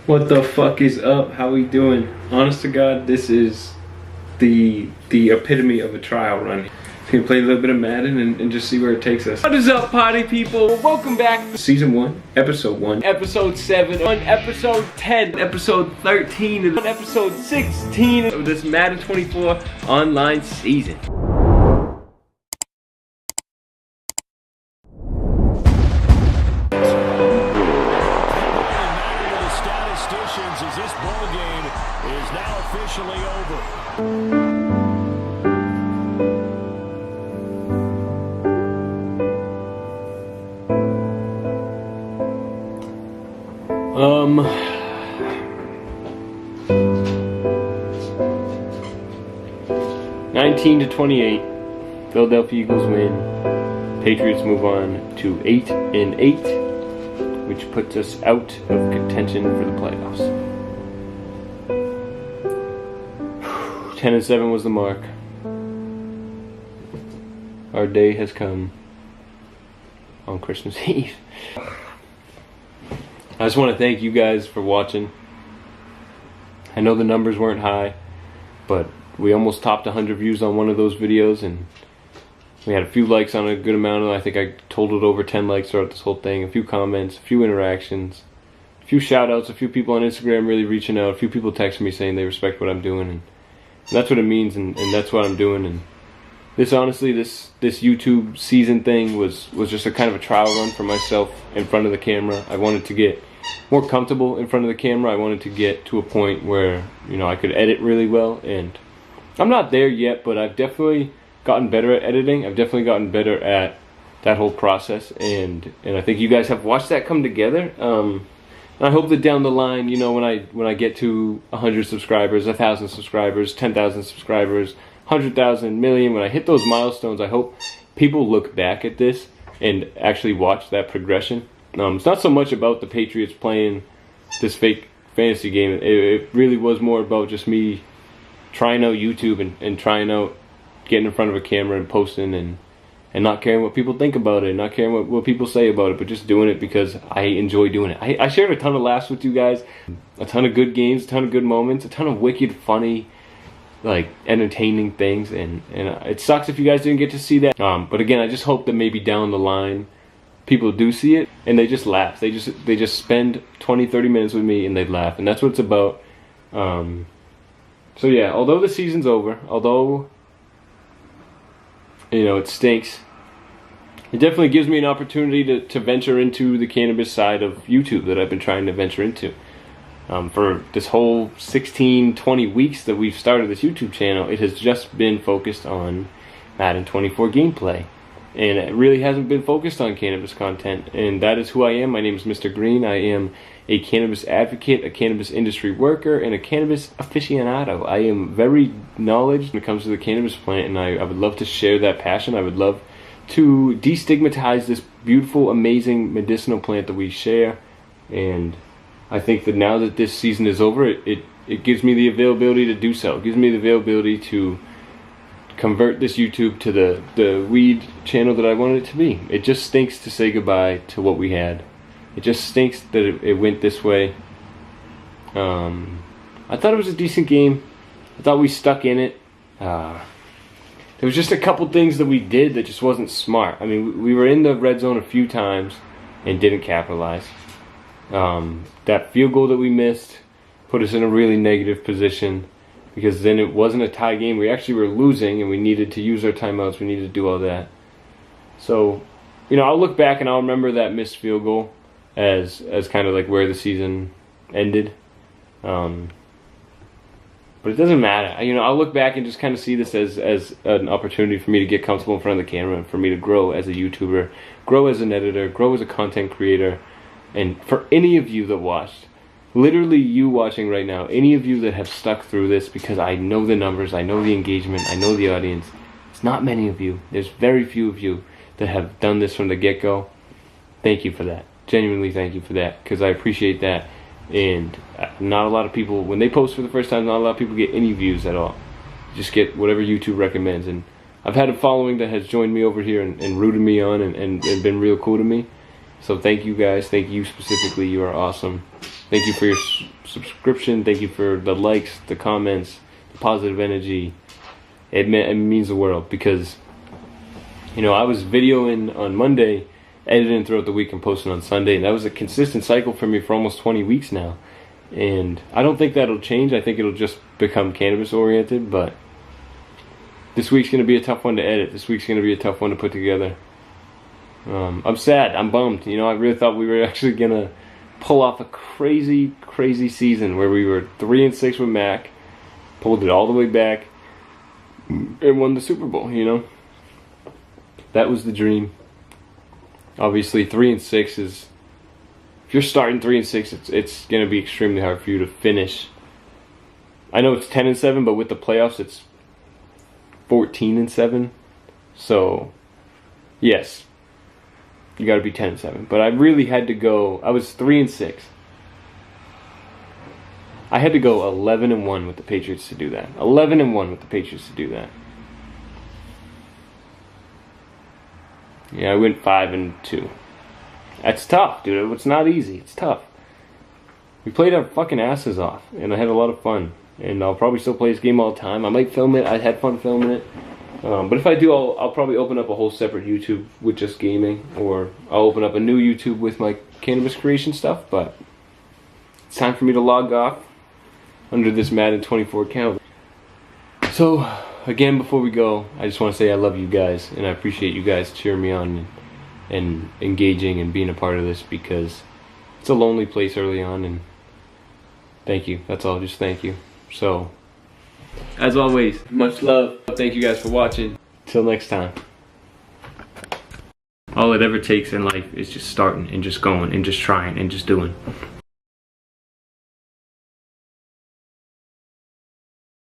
What the fuck is up? How we doing? Honest to God, this is the epitome of a trial run. Gonna play a little bit of Madden and just see where it takes us. What is up, party people? Welcome back to Season 1, Episode 1, Episode 7, on Episode 10, Episode 13, and on Episode 16 of this Madden 24 online season. As this ball game is now officially over. (19 to 28). Philadelphia Eagles win. Patriots move on to 8-8, which puts us out of contention for the playoffs. 10-7 was the mark. Our day has come on Christmas Eve. I just want to thank you guys for watching. I know the numbers weren't high, but we almost topped 100 views on one of those videos, and we had a few likes on a good amount. I think I totaled over 10 likes throughout this whole thing, a few comments, a few interactions, a few shout outs, a few people on Instagram really reaching out, a few people texting me saying they respect what I'm doing, and that's what it means, and that's what I'm doing. And this, honestly, this YouTube season thing was just a kind of a trial run for myself in front of the camera. I wanted to get more comfortable in front of the camera. I wanted to get to a point where, you know, I could edit really well, and I'm not there yet, but I've definitely gotten better at editing. I've definitely gotten better at that whole process, and I think you guys have watched that come together. And I hope that down the line, you know, when I get to 100 subscribers, 1,000 subscribers, 10,000 subscribers, 100,000, million, when I hit those milestones, I hope people look back at this and actually watch that progression. It's not so much about the Patriots playing this fake fantasy game. It really was more about just me trying out YouTube and trying out getting in front of a camera and posting and not caring what people think about it, not caring what people say about it, but just doing it because I enjoy doing it. I shared a ton of laughs with you guys, a ton of good games, a ton of good moments, a ton of wicked, funny, like, entertaining things, and it sucks if you guys didn't get to see that. But again, I just hope that maybe down the line, people do see it, and they just laugh. They just spend 20-30 minutes with me, and they laugh, and that's what it's about. So yeah, although the season's over, although, you know, it stinks, it definitely gives me an opportunity to venture into the cannabis side of YouTube that I've been trying to venture into. For this whole 16-20 weeks that we've started this YouTube channel, it has just been focused on Madden 24 gameplay. And it really hasn't been focused on cannabis content. And that is who I am. My name is Mr. Green. I am a cannabis advocate, a cannabis industry worker, and a cannabis aficionado. I am very knowledgeable when it comes to the cannabis plant, and I would love to share that passion. I would love to destigmatize this beautiful, amazing medicinal plant that we share. And I think that now that this season is over, it gives me the availability to do so. It gives me the availability to convert this YouTube to the weed channel that I wanted it to be. It just stinks to say goodbye to what we had. It just stinks that it went this way. I thought it was a decent game. I thought we stuck in it. There was just a couple things that we did that just wasn't smart. I mean, we were in the red zone a few times and didn't capitalize. That field goal that we missed put us in a really negative position, because then it wasn't a tie game. We actually were losing, and we needed to use our timeouts. We needed to do all that. So, you know, I'll look back and I'll remember that missed field goal as kind of like where the season ended. But it doesn't matter. You know, I'll look back and just kind of see this as an opportunity for me to get comfortable in front of the camera, and for me to grow as a YouTuber, grow as an editor, grow as a content creator. And for any of you that watched, literally you watching right now, any of you that have stuck through this, because I know the numbers, I know the engagement, I know the audience. It's not many of you. There's very few of you that have done this from the get-go. Thank you for that. Genuinely thank you for that, because I appreciate that. And not a lot of people, when they post for the first time, not a lot of people get any views at all. Just get whatever YouTube recommends. And I've had a following that has joined me over here and rooted me on and been real cool to me. So thank you guys. Thank you specifically. You are awesome. Thank you for your subscription. Thank you for the likes, the comments, the positive energy. It means the world because, you know, I was videoing on Monday, editing throughout the week and posting on Sunday, and that was a consistent cycle for me for almost 20 weeks now. And I don't think that'll change. I think it'll just become cannabis oriented, but this week's going to be a tough one to edit. This week's going to be a tough one to put together. I'm sad. I'm bummed. You know, I really thought we were actually going to pull off a crazy, crazy season where we were 3-6 with Mac, pulled it all the way back, and won the Super Bowl, you know? That was the dream. Obviously, 3-6 is... If you're starting 3-6, it's going to be extremely hard for you to finish. I know it's 10-7, but with the playoffs, it's 14-7. So, yes, you got to be 10-7. But I really had to go. I was 3-6. I had to go 11-1 with the Patriots to do that. 11-1 with the Patriots to do that. Yeah, I went 5-2. That's tough, dude. It's not easy. It's tough. We played our fucking asses off, and I had a lot of fun. And I'll probably still play this game all the time. I might film it. I had fun filming it. But if I do, I'll probably open up a whole separate YouTube with just gaming, or I'll open up a new YouTube with my cannabis creation stuff. But it's time for me to log off under this Madden 24 account. So, again, before we go, I just want to say I love you guys, and I appreciate you guys cheering me on and engaging and being a part of this, because it's a lonely place early on, and thank you. That's all. Just thank you. So, as always, much love. Thank you guys for watching. Till next time. All it ever takes in life is just starting and just going and just trying and just doing.